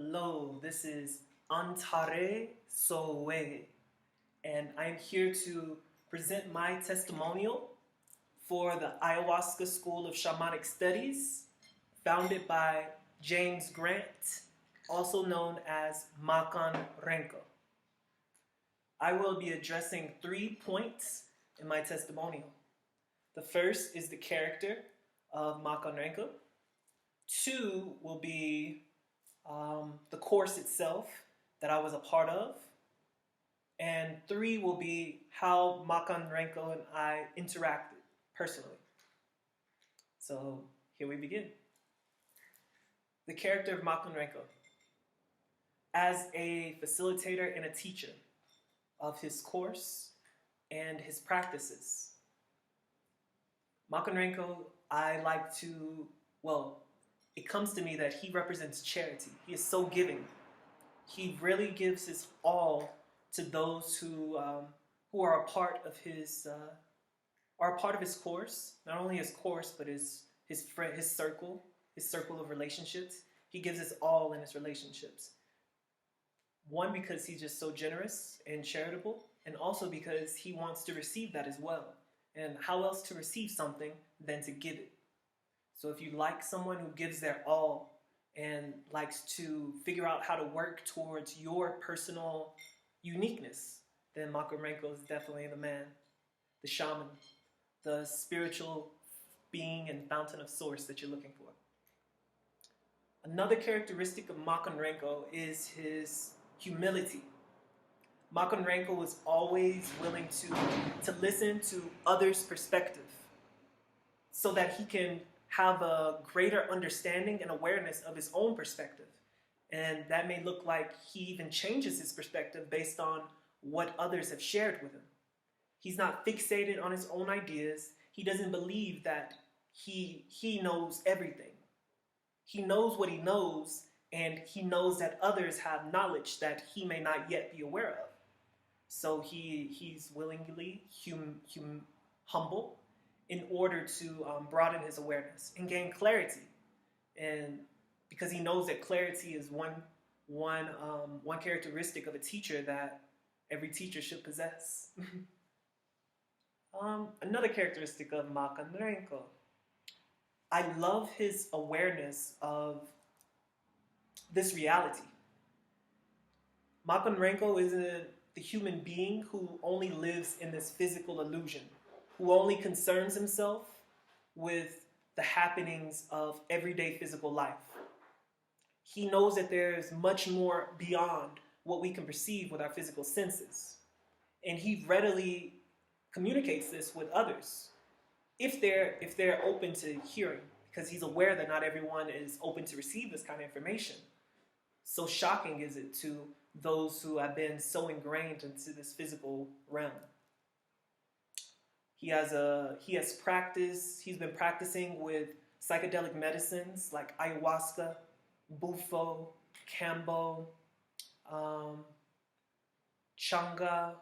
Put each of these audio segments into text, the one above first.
Hello, this is 1.Antare Sowe, and I'm here to present my testimonial for the Ayahuasca School of Shamanic Studies, founded by James Grant, also known as Marc. I will be addressing 3 points in my testimonial. The first is the character of Marc. 2 will be the course itself that I was a part of. And 3 will be how Marc and I interacted personally. So here we begin. The character of Marc. As a facilitator and a teacher of his course and his practices. Marc, I like to, it comes to me that he represents charity. He is so giving. He really gives his all to those who are a part of his course. Not only his course, but his friend, his circle of relationships. He gives his all in his relationships. One, because he's just so generous and charitable, and also because he wants to receive that as well. And how else to receive something than to give it? So if you like someone who gives their all and likes to figure out how to work towards your personal uniqueness, then Marc is definitely the man, the shaman, the spiritual being and fountain of source that you're looking for. Another characteristic of Marc is his humility. Marc is always willing to listen to others' perspective so that he can have a greater understanding and awareness of his own perspective. And that may look like he even changes his perspective based on what others have shared with him. He's not fixated on his own ideas. He doesn't believe that he knows everything. He knows what he knows, and he knows that others have knowledge that he may not yet be aware of. So he's willingly humble in order to broaden his awareness and gain clarity. And because he knows that clarity is one characteristic of a teacher that every teacher should possess. Another characteristic of Marc. I love his awareness of this reality. Marc isn't the human being who only lives in this physical illusion, who only concerns himself with the happenings of everyday physical life. He knows that there's much more beyond what we can perceive with our physical senses. And he readily communicates this with others if they're open to hearing, because he's aware that not everyone is open to receive this kind of information. So shocking is it to those who have been so ingrained into this physical realm. He's been practicing with psychedelic medicines like ayahuasca, bufo, kambo, changa,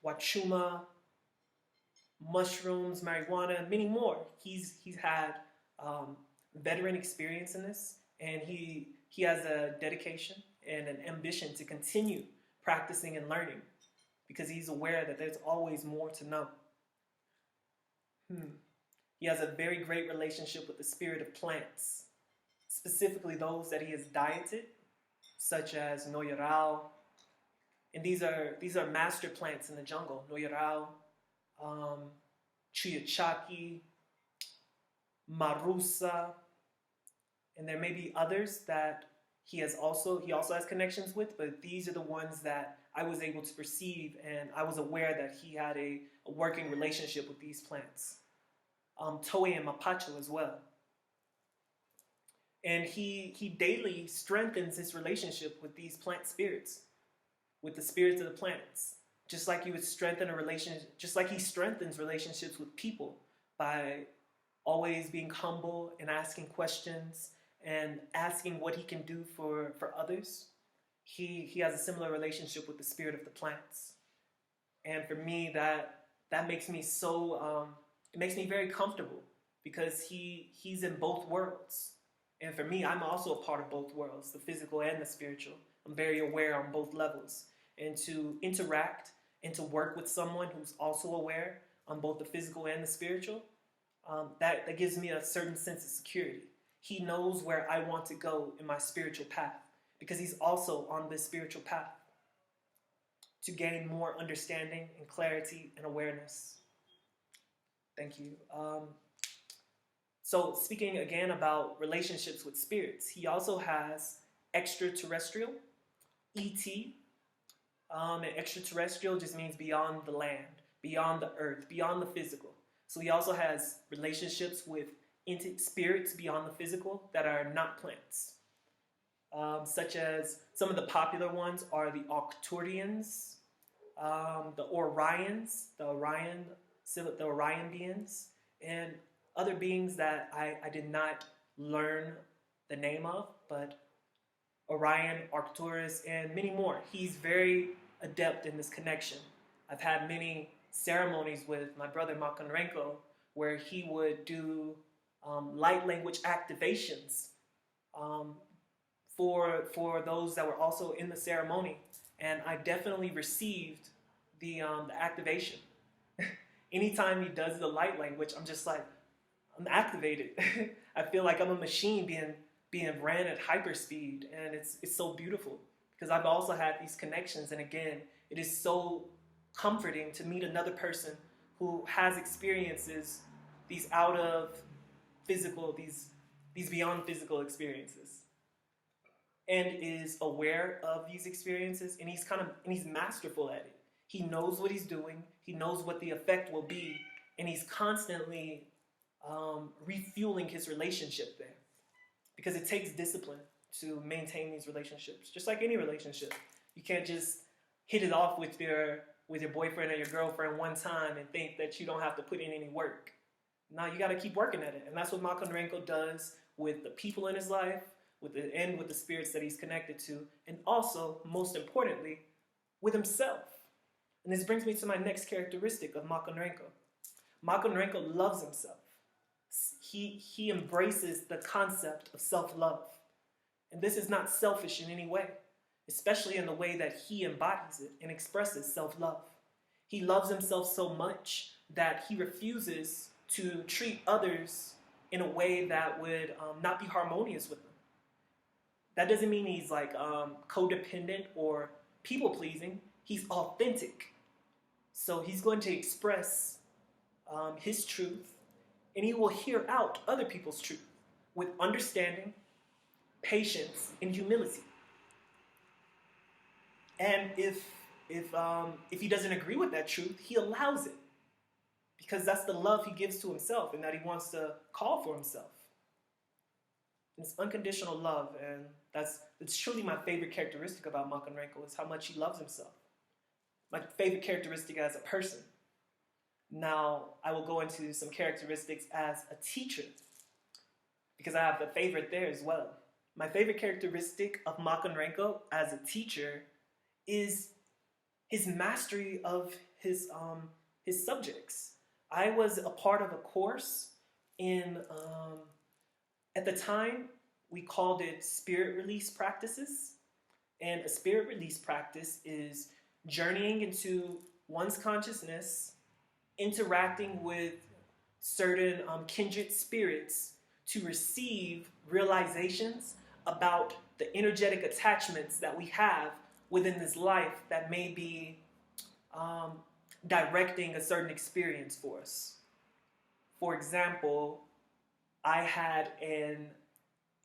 wachuma, mushrooms, marijuana, many more. He's had veteran experience in this, and he has a dedication and an ambition to continue practicing and learning because he's aware that there's always more to know. He has a very great relationship with the spirit of plants, specifically those that he has dieted, such as noyorao. And these are master plants in the jungle. Noyorao, chuyachaki, marusa, and there may be others that he also has connections with, but these are the ones that I was able to perceive, and I was aware that he had a working relationship with these plants. Toei and mapacho as well. And he daily strengthens his relationship with these plant spirits, with the spirits of the planets. Just like he strengthens relationships with people by always being humble and asking questions and asking what he can do for others. He has a similar relationship with the spirit of the plants. And for me, that makes me so, it makes me very comfortable because he's in both worlds. And for me, I'm also a part of both worlds, the physical and the spiritual. I'm very aware on both levels. And to interact and to work with someone who's also aware on both the physical and the spiritual, that gives me a certain sense of security. He knows where I want to go in my spiritual path because he's also on this spiritual path to gain more understanding and clarity and awareness. Thank you. So speaking again about relationships with spirits, he also has extraterrestrial, ET. And extraterrestrial just means beyond the land, beyond the earth, beyond the physical. So he also has relationships with spirits beyond the physical that are not plants. Such as some of the popular ones are the Arcturians, the Orions, the Orion beings, and other beings that I did not learn the name of, but Orion, Arcturus, and many more. He's very adept in this connection. I've had many ceremonies with my brother Marc where he would do light language activations for those that were also in the ceremony, and I definitely received the activation. Anytime he does the light language, I'm just like, I'm activated. I feel like I'm a machine being ran at hyperspeed, and it's so beautiful because I've also had these connections, and again, it is so comforting to meet another person who has experiences, these out of physical, these beyond physical experiences, and is aware of these experiences, and he's masterful at it. He knows what he's doing. He knows what the effect will be, and he's constantly refueling his relationship there, because it takes discipline to maintain these relationships. Just like any relationship, you can't just hit it off with your boyfriend or your girlfriend one time and think that you don't have to put in any work. No, you got to keep working at it, and that's what Marc does with the people in his life, with the spirits that he's connected to, and also, most importantly, with himself. And this brings me to my next characteristic of Marc loves himself. He embraces the concept of self-love. And this is not selfish in any way, especially in the way that he embodies it and expresses self-love. He loves himself so much that he refuses to treat others in a way that would not be harmonious with them. That doesn't mean he's like codependent or people-pleasing. He's authentic. So he's going to express his truth, and he will hear out other people's truth with understanding, patience, and humility. And if he doesn't agree with that truth, he allows it, because that's the love he gives to himself and that he wants to call for himself. And it's unconditional love, and it's truly my favorite characteristic about Marc is how much he loves himself. My favorite characteristic as a person. Now, I will go into some characteristics as a teacher, because I have a favorite there as well. My favorite characteristic of Marc as a teacher is his mastery of his subjects. I was a part of a course in, at the time, we called it spirit release practices. And a spirit release practice is journeying into one's consciousness, interacting with certain kindred spirits to receive realizations about the energetic attachments that we have within this life that may be directing a certain experience for us. For example, I had an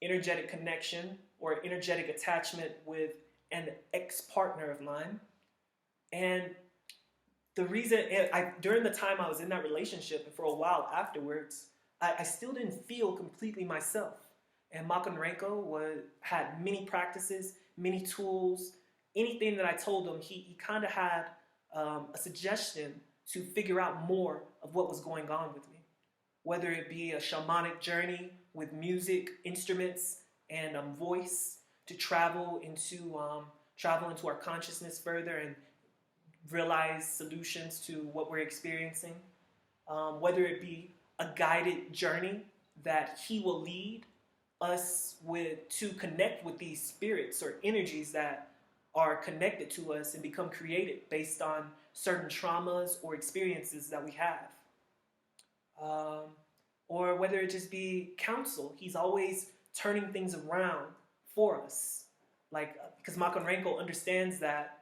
energetic connection or energetic attachment with an ex-partner of mine, and the reason, during the time I was in that relationship and for a while afterwards, I still didn't feel completely myself. And Marc had many practices, many tools, anything that I told him, he kind of had a suggestion to figure out more of what was going on with me. Whether it be a shamanic journey with music, instruments, and voice to travel into our consciousness further and realize solutions to what we're experiencing, whether it be a guided journey that he will lead us to connect with these spirits or energies that are connected to us and become created based on certain traumas or experiences that we have. Or whether it just be counsel. He's always turning things around for us. Like, because Marc understands that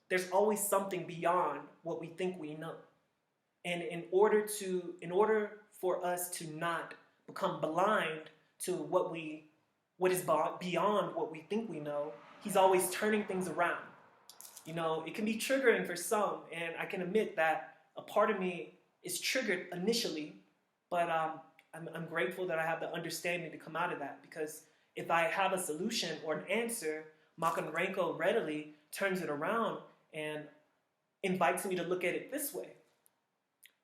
there's always something beyond what we think we know. And in order for us to not become blind to what is beyond what we think we know, he's always turning things around. You know, it can be triggering for some, and I can admit that a part of me is triggered initially, but I'm grateful that I have the understanding to come out of that, because if I have a solution or an answer, Marc readily turns it around and invites me to look at it this way.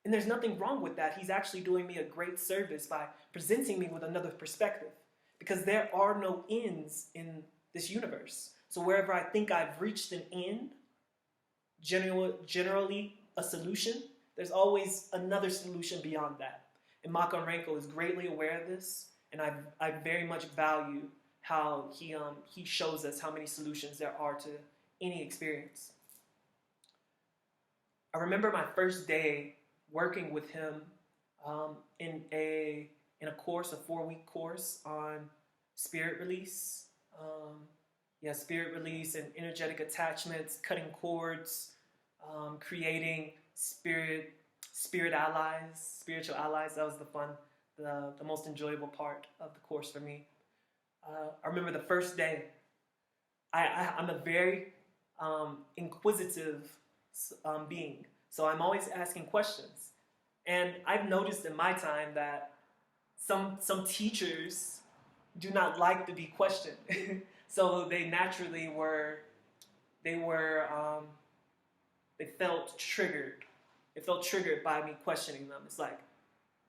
And there's nothing wrong with that. He's actually doing me a great service by presenting me with another perspective, because there are no ends in this universe. So wherever I think I've reached an end, generally a solution, there's always another solution beyond that. And Marc is greatly aware of this, and I very much value how he shows us how many solutions there are to any experience. I remember my first day working with him in a course, a 4-week course on spirit release. Spirit release and energetic attachments, cutting cords, creating spiritual allies. That was the most enjoyable part of the course for me. I remember the first day. I'm a very inquisitive being, so I'm always asking questions. And I've noticed in my time that some teachers do not like to be questioned. So they naturally they felt triggered. It felt triggered by me questioning them. It's like,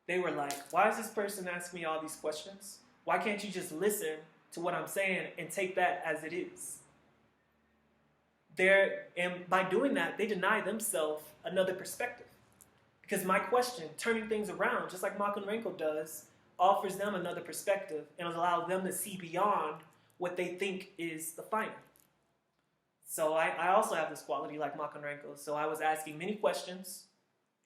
they were like, why is this person asking me all these questions? Why can't you just listen to what I'm saying and take that as it is? And by doing that, they deny themselves another perspective. Because my question, turning things around, just like Marc does, offers them another perspective and allows them to see beyond what they think is the final. So I also have this quality like Marc. So I was asking many questions,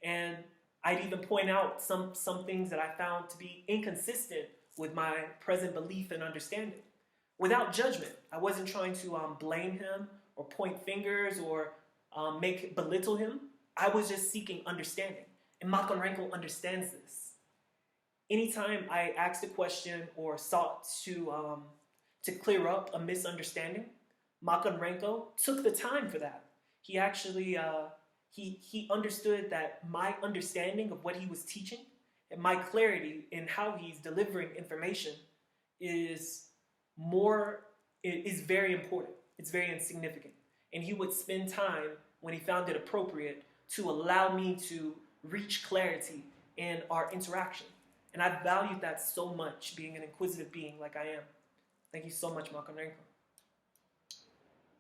and I'd even point out some things that I found to be inconsistent with my present belief and understanding, without judgment. I wasn't trying to blame him or point fingers or belittle him. I was just seeking understanding, and Marc understands this. Anytime I asked a question or sought to clear up a misunderstanding, Marc took the time for that. He actually he understood that my understanding of what he was teaching and my clarity in how he's delivering information is very important. It's very insignificant. And he would spend time when he found it appropriate to allow me to reach clarity in our interaction. And I valued that so much, being an inquisitive being like I am. Thank you so much, Marc.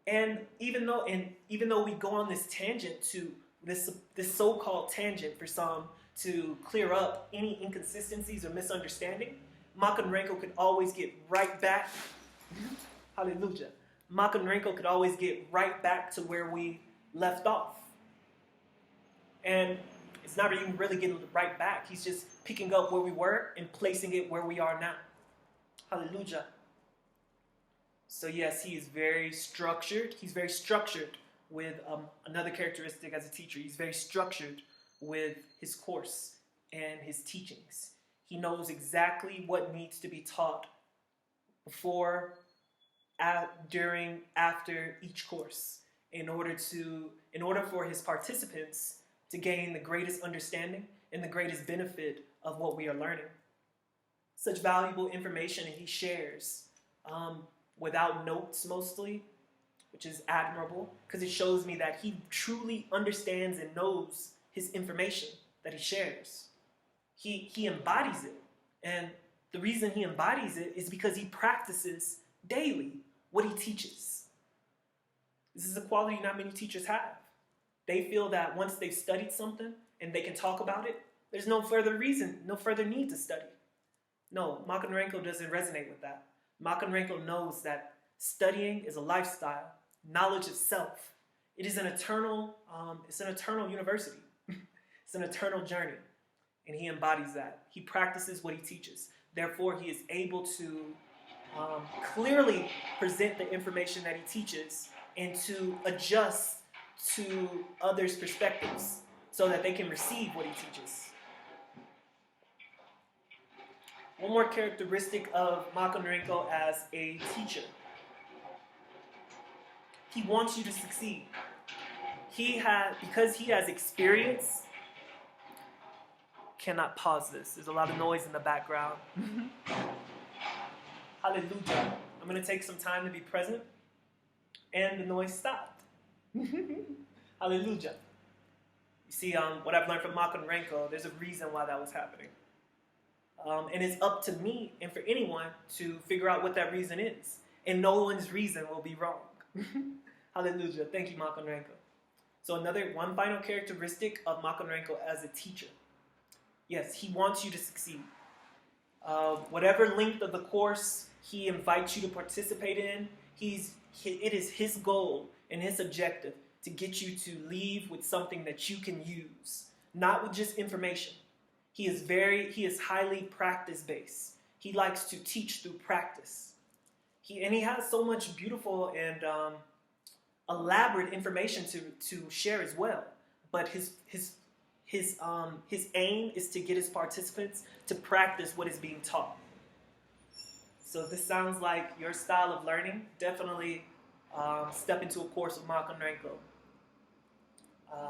And even though we go on this tangent to this so-called tangent for some to clear up any inconsistencies or misunderstanding, Marc could always get right back. Hallelujah. Marc could always get right back to where we left off. And it's not even really getting right back. He's just picking up where we were and placing it where we are now. Hallelujah. So yes, he is very structured. He's very structured with another characteristic as a teacher. He's very structured with his course and his teachings. He knows exactly what needs to be taught before, during, after each course in order for his participants to gain the greatest understanding and the greatest benefit of what we are learning. Such valuable information he shares without notes mostly, which is admirable, because it shows me that he truly understands and knows his information that he shares. He embodies it. And the reason he embodies it is because he practices daily what he teaches. This is a quality not many teachers have. They feel that once they've studied something and they can talk about it, there's no further reason, no further need to study. No, Makanrenko doesn't resonate with that. Makanrenko knows that studying is a lifestyle. Knowledge itself. It is it's an eternal university. It's an eternal journey. And he embodies that. He practices what he teaches. Therefore, he is able to clearly present the information that he teaches and to adjust to others' perspectives so that they can receive what he teaches. One more characteristic of Makanrenko as a teacher. He wants you to succeed. Because he has experience. Cannot pause this. There's a lot of noise in the background. Hallelujah. I'm going to take some time to be present. And the noise stopped. Hallelujah. You see, what I've learned from Makanrenko, there's a reason why that was happening. And it's up to me and for anyone to figure out what that reason is. And no one's reason will be wrong. Hallelujah. Thank you, Makanrenko. So one final characteristic of Makanrenko as a teacher. Yes, he wants you to succeed. Whatever length of the course he invites you to participate in, it is his goal and his objective to get you to leave with something that you can use, not with just information. He is highly practice-based. He likes to teach through practice. He has so much beautiful and elaborate information to share as well. But his aim is to get his participants to practice what is being taught. So this sounds like your style of learning. Definitely step into a course with Makanrenko.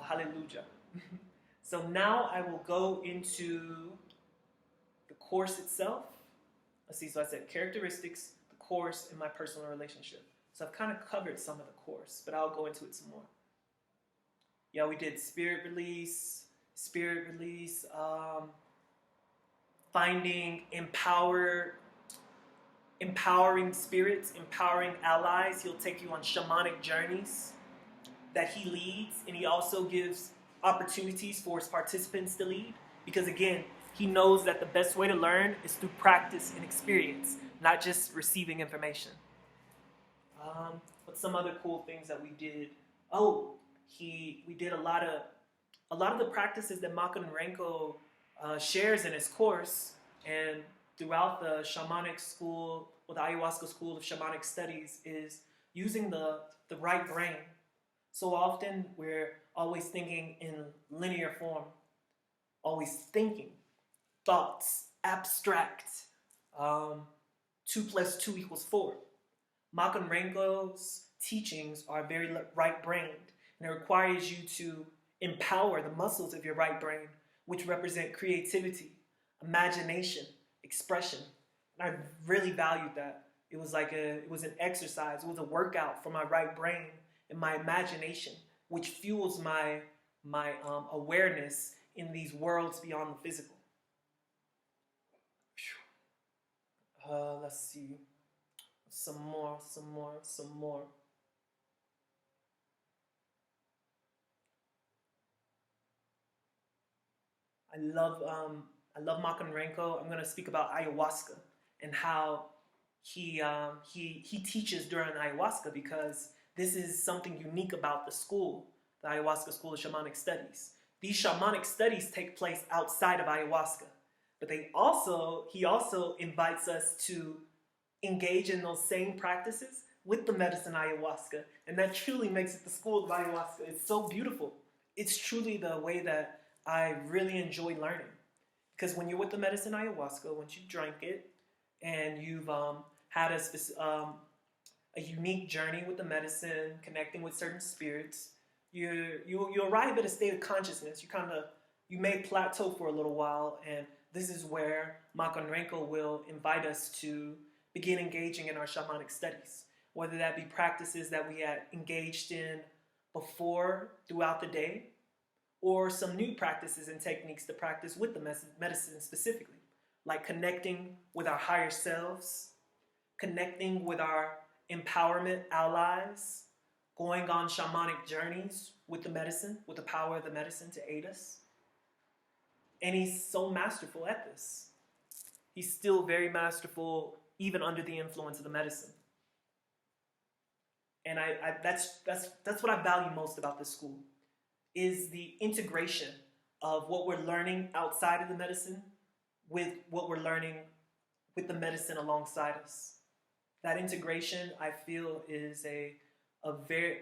Hallelujah. So now I will go into the course itself. Let's see, so I said characteristics, the course, and my personal relationship. So I've kind of covered some of the course, but I'll go into it some more. Yeah, we did spirit release, finding empowering spirits, empowering allies. He'll take you on shamanic journeys that he leads, and he also gives opportunities for his participants to lead, because again, he knows that the best way to learn is through practice and experience, not just receiving information. But some other cool things that we did. We did a lot of the practices that Makanrenko shares in his course and throughout the shamanic school, or the ayahuasca school of shamanic studies, is using the right brain. So often we're always thinking in linear form, always thinking, thoughts, abstract, 2 + 2 = 4. Makanrenko's teachings are very right-brained, and it requires you to empower the muscles of your right brain, which represent creativity, imagination, expression. And I really valued that. It was an exercise. It was a workout for my right brain and my imagination, which fuels my awareness in these worlds beyond the physical. Let's see. Some more. I love Makanrenko. I'm going to speak about ayahuasca and how he teaches during ayahuasca, because this is something unique about the school, the ayahuasca school of shamanic studies. These shamanic studies take place outside of ayahuasca, but he also invites us to engage in those same practices with the medicine ayahuasca, and that truly makes it the school of ayahuasca. It's so beautiful. It's truly the way that I really enjoy learning, because when you're with the medicine ayahuasca, once you've drank it and you've had a unique journey with the medicine, connecting with certain spirits, you arrive at a state of consciousness. You may plateau for a little while, and this is where Makanrenko will invite us to begin engaging in our shamanic studies, whether that be practices that we had engaged in before throughout the day, or some new practices and techniques to practice with the medicine specifically, like connecting with our higher selves, connecting with our empowerment allies, going on shamanic journeys with the medicine, with the power of the medicine to aid us. And he's so masterful at this. he's still very masterful, even under the influence of the medicine. And that's what I value most about this school, is the integration of what we're learning outside of the medicine with what we're learning with the medicine alongside us. That integration, I feel, is a very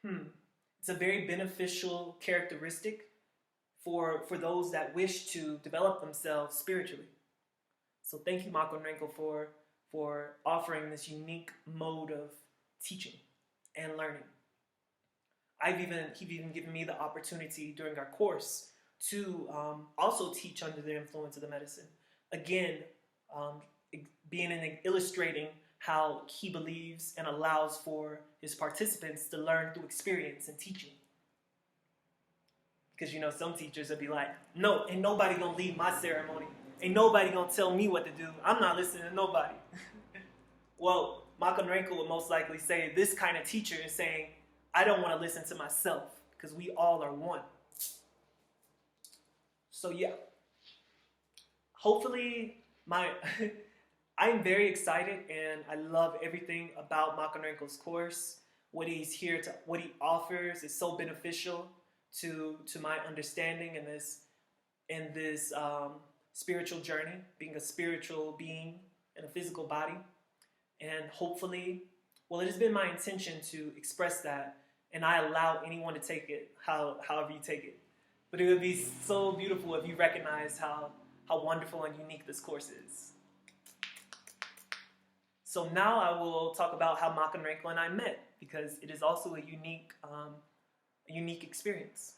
it's a very beneficial characteristic for those that wish to develop themselves spiritually. So thank you, Marc, for offering this unique mode of teaching and learning. He've even given me the opportunity during our course to also teach under the influence of the medicine. Again, being and illustrating how he believes and allows for his participants to learn through experience and teaching. Because, you know, some teachers will be like, no, ain't nobody gonna lead my ceremony. Ain't nobody gonna tell me what to do. I'm not listening to nobody. Well, Marc would most likely say this kind of teacher is saying, I don't want to listen to myself, because we all are one. So yeah, hopefully I'm very excited, and I love everything about Marc course. What he offers is so beneficial to my understanding in this spiritual journey, being a spiritual being in a physical body. And hopefully, well, it has been my intention to express that, and I allow anyone to take it however you take it. But it would be so beautiful if you recognize how wonderful and unique this course is. So now I will talk about how Marc and I met, because it is also a unique experience.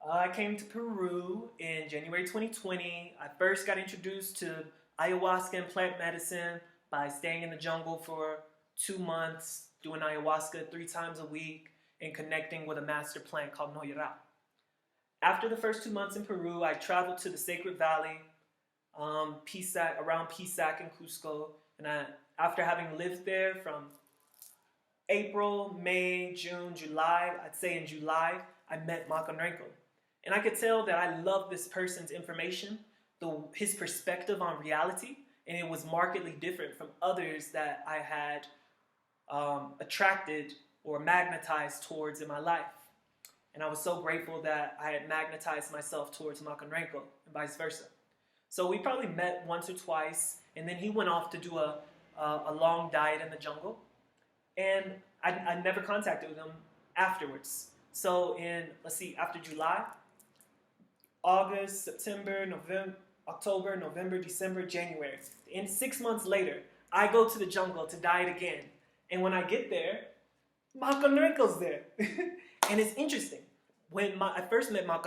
I came to Peru in January 2020. I first got introduced to ayahuasca and plant medicine by staying in the jungle for 2 months, doing ayahuasca 3 times a week, and connecting with a master plant called Noyera. After the first 2 months in Peru, I traveled to the Sacred Valley, around Pisac and Cusco, and after having lived there from April, May, June, July, I'd say in July, I met Marc and I could tell that I loved this person's information, his perspective on reality, and it was markedly different from others that I had attracted or magnetized towards in my life. And I was so grateful that I had magnetized myself towards Marc and vice versa. So we probably met once or twice, and then he went off to do a long diet in the jungle. And I never contacted him afterwards. So after July, August, September, October, November, December, January. And 6 months later, I go to the jungle to diet again. And when I get there, Marc there. And it's interesting. When I first met Marc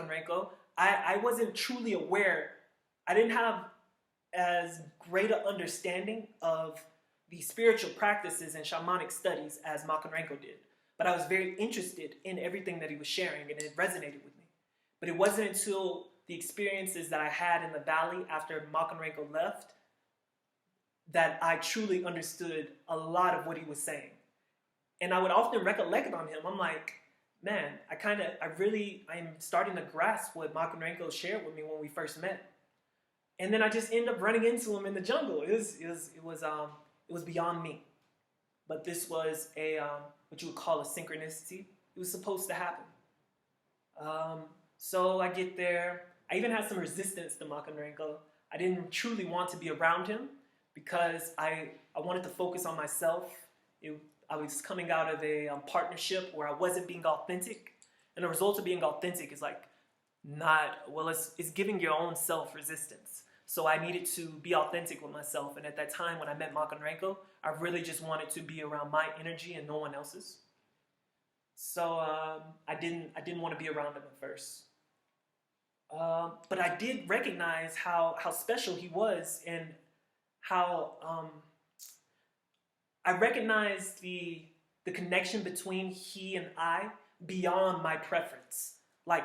I wasn't truly aware. I didn't have as great an understanding of the spiritual practices and shamanic studies as Marc did. But I was very interested in everything that he was sharing, and it resonated with me. But it wasn't until the experiences that I had in the valley after Marc left that I truly understood a lot of what he was saying. And I would often recollect on him. I'm like, man, I'm starting to grasp what Marc shared with me when we first met. And then I just end up running into him in the jungle. It was beyond me. But this was what you would call a synchronicity. It was supposed to happen. So I get there. I even had some resistance to Marc I didn't truly want to be around him because I wanted to focus on myself. I was coming out of a partnership where I wasn't being authentic. And the result of being authentic is it's giving your own self resistance. So I needed to be authentic with myself. And at that time when I met Marc I really just wanted to be around my energy and no one else's. So I didn't want to be around him at first. But I did recognize how special he was, and how I recognized the connection between he and I beyond my preference. My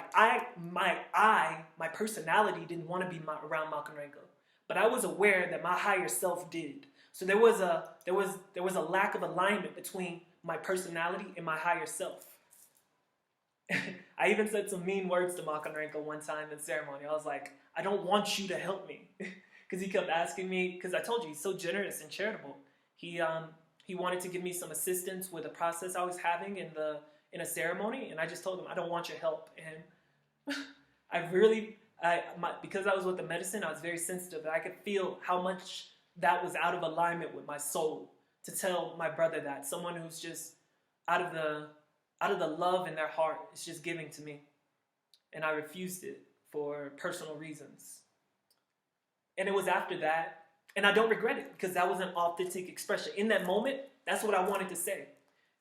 personality didn't want to be around Marc but I was aware that my higher self did. So there was a lack of alignment between my personality and my higher self. I even said some mean words to Marc one time in ceremony. I was like, I don't want you to help me. because he kept asking me, because I told you he's so generous and charitable. He wanted to give me some assistance with a process I was having in a ceremony, and I just told him I don't want your help. And because I was with the medicine, I was very sensitive. I could feel how much that was out of alignment with my soul to tell my brother that, someone who's just out of the love in their heart is just giving to me. And I refused it for personal reasons. And it was after that, and I don't regret it, because that was an authentic expression. In that moment, that's what I wanted to say.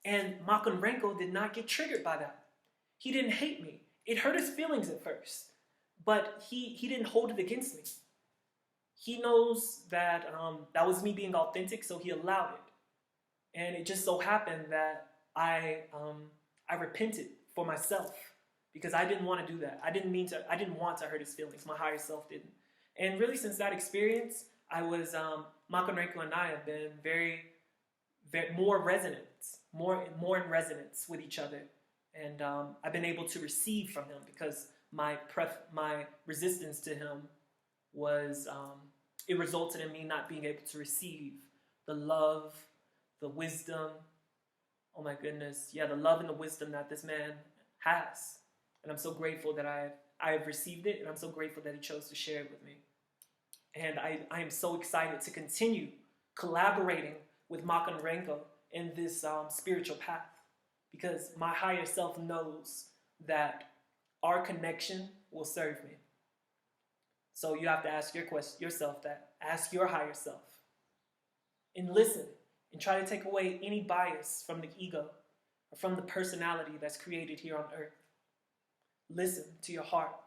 And Marc did not get triggered by that. He didn't hate me. It hurt his feelings at first, but he didn't hold it against me. He knows that that was me being authentic, so he allowed it. And it just so happened that I repented for myself, because I didn't want to do that. I didn't want to hurt his feelings. My higher self didn't. And really, since that experience, Marc and I have been very more in resonance with each other. And I've been able to receive from him, because my resistance to him was, it resulted in me not being able to receive the love, the wisdom, oh my goodness, yeah, the love and the wisdom that this man has. And I'm so grateful that I have received it, and I'm so grateful that he chose to share it with me. And I am so excited to continue collaborating with Marc in this spiritual path, because my higher self knows that our connection will serve me. So you have to ask yourself that. Ask your higher self. And listen, and try to take away any bias from the ego or from the personality that's created here on earth. Listen to your heart.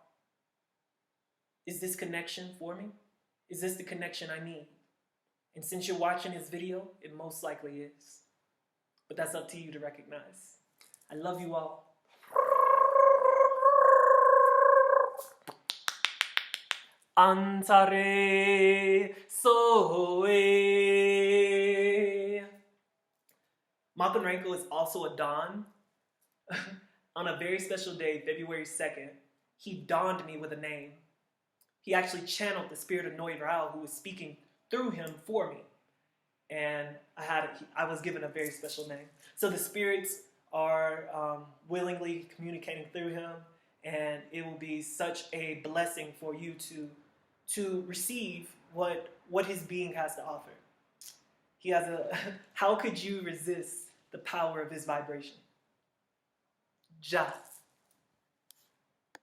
Is this connection for me? Is this the connection I need? And since you're watching this video, it most likely is. But that's up to you to recognize. I love you all. Antare soe. Marc is also a dawn. On a very special day, February 2nd, he dawned me with a name. He actually channeled the spirit of Noirao, who was speaking through him for me. And I was given a very special name. So the spirits are willingly communicating through him, and it will be such a blessing for you to receive what his being has to offer. He has how could you resist the power of his vibration? Just.